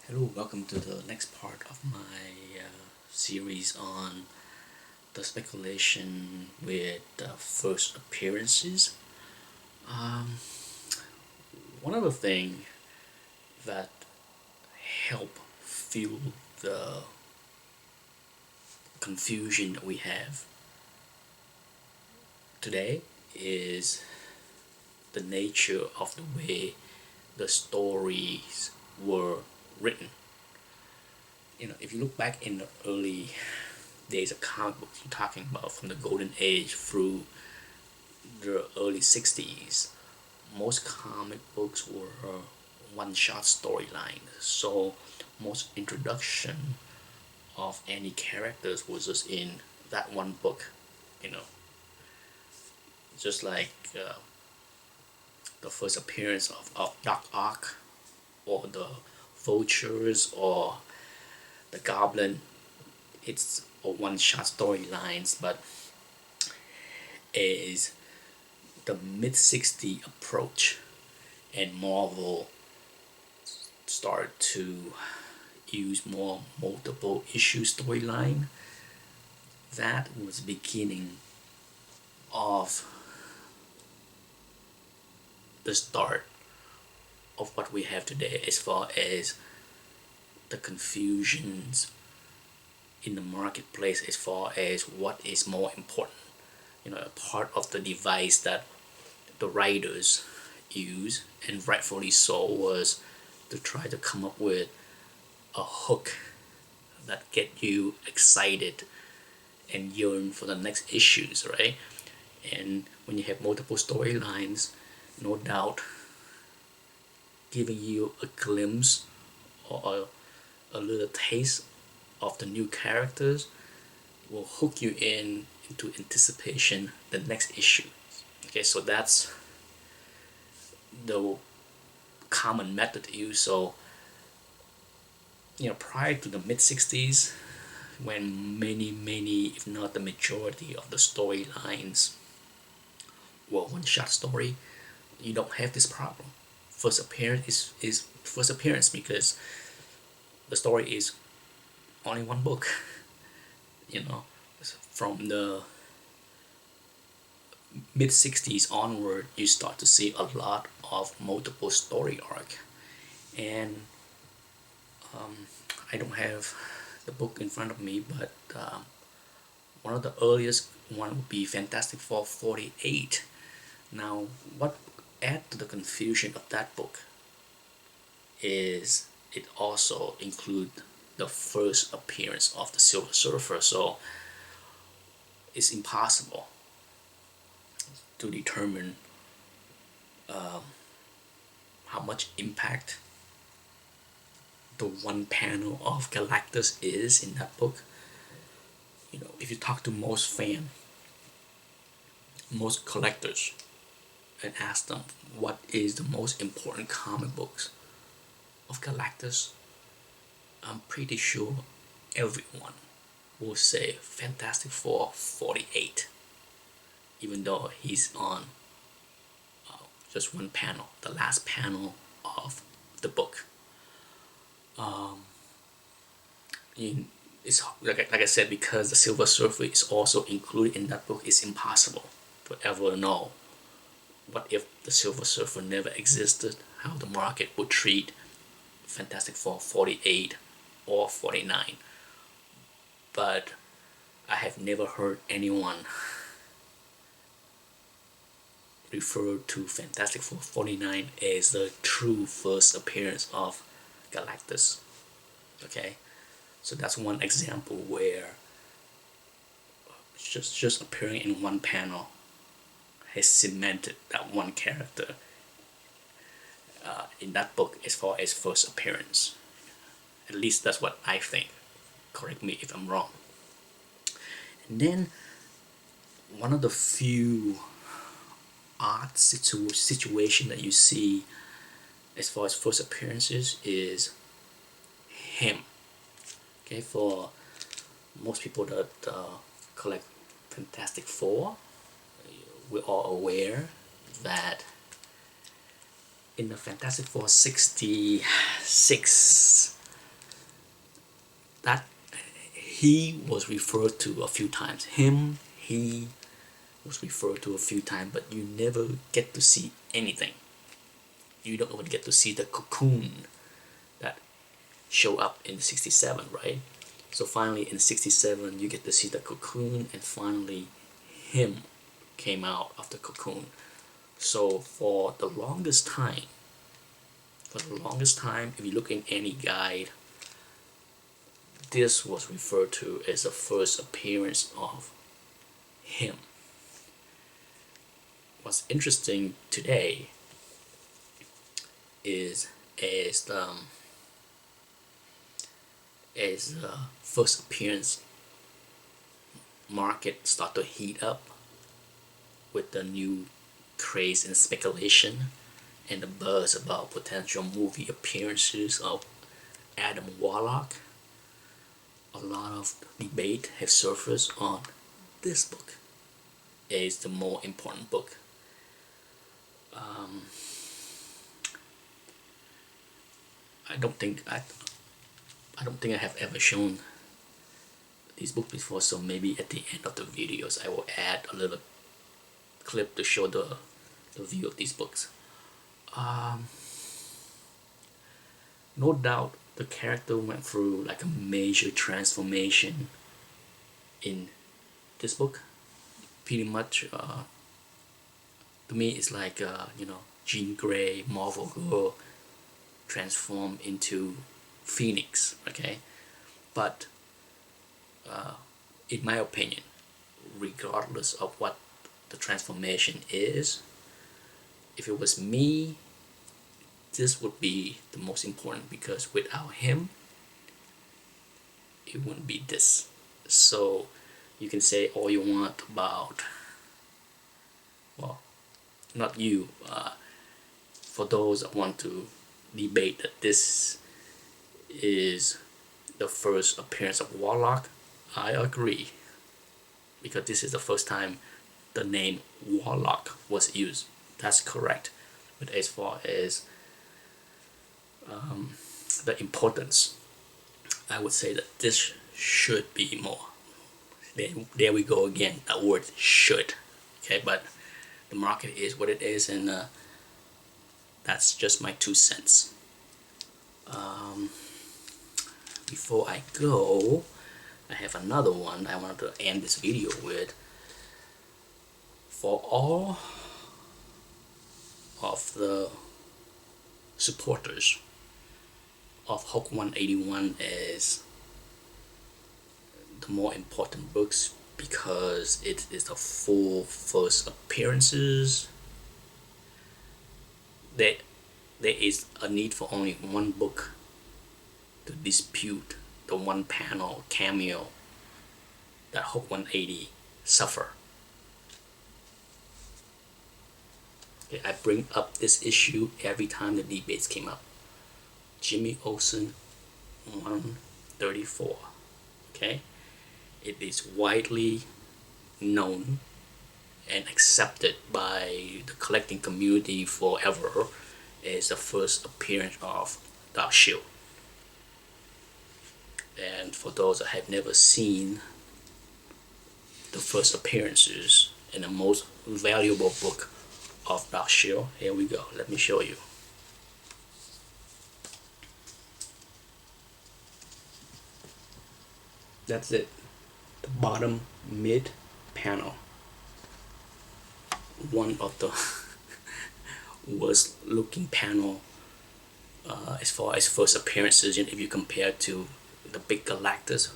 Hello, welcome to the next part of my series on the speculation with first appearances. Um, One of the things that help fuel the confusion that we have today is the nature of the way the stories were written. If you look back in the early days of comic books, you're talking about from the golden age through the early 60s, most comic books were one-shot storylines. So most introduction of any characters was just in that one book. You know, just like the first appearance of Doc Ock or the Vultures or the Goblin. It's a one-shot storylines, but is the mid-60 approach, and Marvel start to use more multiple issue storyline. That was the beginning of the start of what we have today as far as the confusions in the marketplace as far as what is more important. A part of the device that the writers use, and rightfully so, was to try to come up with a hook that get you excited and yearn for the next issues, right? And when you have multiple storylines, no doubt giving you a glimpse or a little taste of the new characters will hook you into anticipation the next issue. Okay, so that's the common method used. So prior to the mid 60s, when many, if not the majority of the storylines were one shot story, you don't have this problem. First appearance is first appearance because the story is only one book. you know from the mid 60s onward, you start to see a lot of multiple story arc. And I don't have the book in front of me, but one of the earliest one would be Fantastic Four 48. Now, what add to the confusion of that book is it also include the first appearance of the Silver Surfer, so it's impossible to determine how much impact the one panel of Galactus is in that book. If you talk to most collectors, and ask them what is the most important comic books of Galactus, I'm pretty sure everyone will say Fantastic Four 48, even though he's on just one panel, the last panel of the book. It's like I said, because the Silver Surfer is also included in that book, it's impossible to ever know what if the Silver Surfer never existed, how the market would treat Fantastic Four 48 or 49. But I have never heard anyone refer to Fantastic Four 49 as the true first appearance of Galactus. Okay, so that's one example where just appearing in one panel has cemented that one character in that book as far as first appearance. At least that's what I think. Correct me if I'm wrong. And then one of the few odd situation that you see as far as first appearances is him. Okay, for most people that collect Fantastic Four, we're all aware that in the Fantastic Four 66 he was referred to a few times. He was referred to a few times, but you never get to see anything. You don't even get to see the cocoon that show up in 67, right? So finally in 67 you get to see the cocoon, and finally him came out of the cocoon. So for the longest time, if you look in any guide, this was referred to as the first appearance of him. What's interesting today is as the first appearance market start to heat up with the new craze and speculation and the buzz about potential movie appearances of Adam Warlock, a lot of debate has surfaced on this book is the more important book. I don't think I have ever shown this book before, so maybe at the end of the videos I will add a little clip to show the view of these books. No doubt the character went through like a major transformation in this book. Pretty much to me it's like Jean Grey, Marvel Girl transformed into Phoenix, okay? But in my opinion, regardless of what the transformation is, if it was me, this would be the most important, because without him it wouldn't be this. So you can say all you want about, well, not you, for those that want to debate that this is the first appearance of Warlock, I agree, because this is the first time the name Warlock was used. That's correct. But as far as the importance, I would say that this should be more. There we go again, that word should. Okay, but the market is what it is, and that's just my 2 cents. Before I go, I have another one I wanted to end this video with. For all of the supporters of Hulk 181 as the more important books, because it is the full first appearances, there is a need for only one book to dispute the one panel cameo that Hulk 180 suffer. Okay, I bring up this issue every time the debates came up. Jimmy Olsen 134. Okay, it is widely known and accepted by the collecting community forever as the first appearance of Dark Shield. And for those that have never seen the first appearances in the most valuable book of Dark Shield, here we go. Let me show you. That's it. The bottom mid panel. One of the worst looking panel as far as first appearances, and if you compare to the big Galactus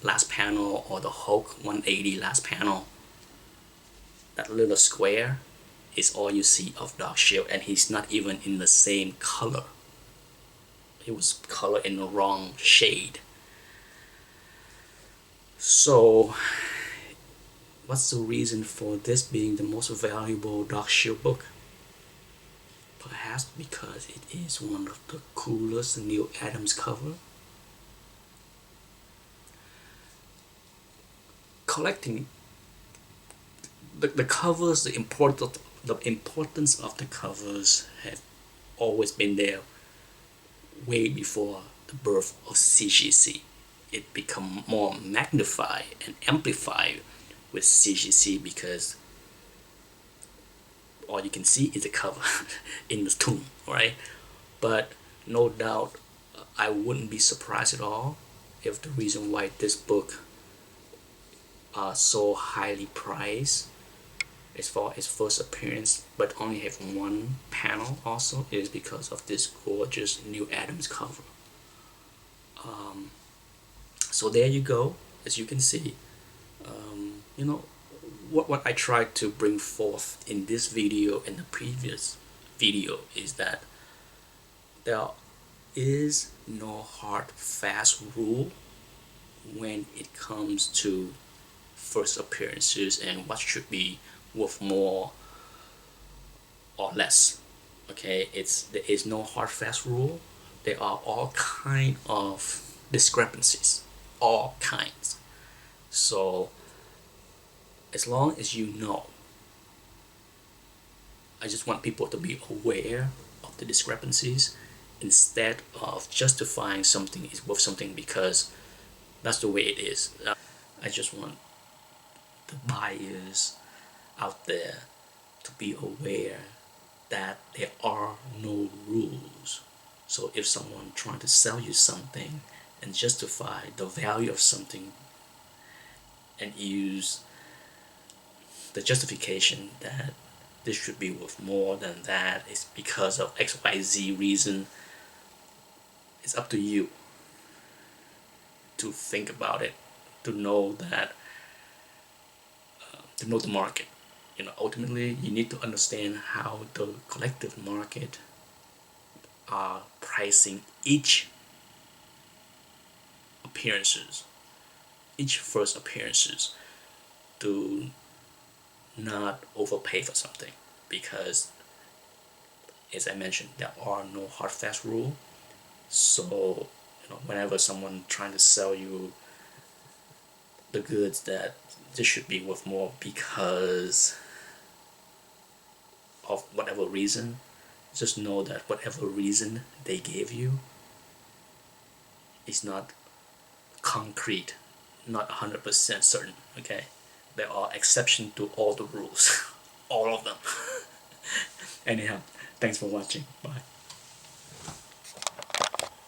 last panel or the Hulk 180 last panel, that little square is all you see of Dark Shield, and he's not even in the same color. It was colored in the wrong shade. So what's the reason for this being the most valuable Dark Shield book? Perhaps because it is one of the coolest Neal Adams cover. Collecting the covers, the importance of the covers have always been there way before the birth of CGC. it become more magnified and amplified with CGC, because all you can see is the cover in the tomb, right? But no doubt, I wouldn't be surprised at all if the reason why this book are so highly priced as far as first appearance, but only have one panel also, is because of this gorgeous Neal Adams cover. So there you go. As you can see, you know, what I tried to bring forth in this video and the previous video is that there is no hard fast rule when it comes to first appearances and what should be worth more or less. Okay, there is no hard fast rule. There are all kind of discrepancies, all kinds. So as long as you know, I just want people to be aware of the discrepancies instead of justifying something is worth something because that's the way it is. I just want the buyers out there to be aware that there are no rules. So if someone trying to sell you something and justify the value of something and use the justification that this should be worth more than that is because of XYZ reason, it's up to you to think about it, to know that, to know the market. Ultimately, you need to understand how the collective market are pricing each appearances, each first appearances, to not overpay for something, because as I mentioned, there are no hard fast rule. So whenever someone trying to sell you the goods that this should be worth more because of whatever reason, just know that whatever reason they gave you is not concrete, not 100% certain. Okay, there are exceptions to all the rules, all of them. Anyhow, thanks for watching. Bye.